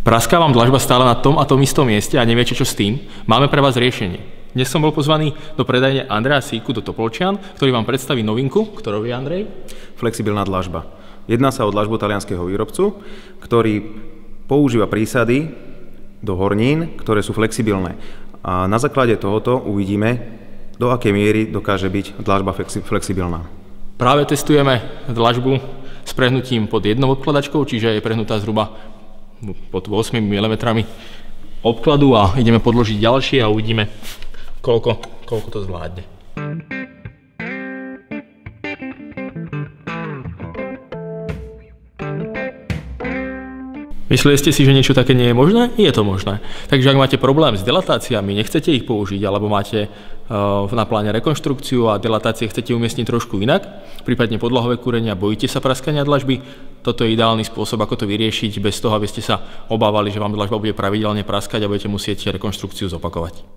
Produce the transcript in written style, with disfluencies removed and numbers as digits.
Praská vám dlažba stále na tom a tom istom mieste a neviete, čo s tým? Máme pre vás riešenie. Dnes som bol pozvaný do predajne Andreja Síku do Topolčian, ktorý vám predstaví novinku, ktorou je Andrej. Flexibilná dlažba. Jedná sa o dlažbu talianskeho výrobcu, ktorý používa prísady do hornín, ktoré sú flexibilné. A na základe tohoto uvidíme, do akej miery dokáže byť dlažba flexibilná. Práve testujeme dlažbu s prehnutím pod jednou odkladačkou, čiže je prehnutá zhruba pod 8 mm obkladu a ideme podložiť ďalšie a uvidíme, koľko to zvládne. Mysleli ste si, že niečo také nie je možné? Je to možné. Takže ak máte problém s dilatáciami, nechcete ich použiť, alebo máte na pláne rekonštrukciu a dilatácie chcete umiestniť trošku inak, prípadne podlahové kúrenie a bojíte sa praskania dlažby, toto je ideálny spôsob, ako to vyriešiť bez toho, aby ste sa obávali, že vám dlažba bude pravidelne praskať a budete musieť rekonštrukciu zopakovať.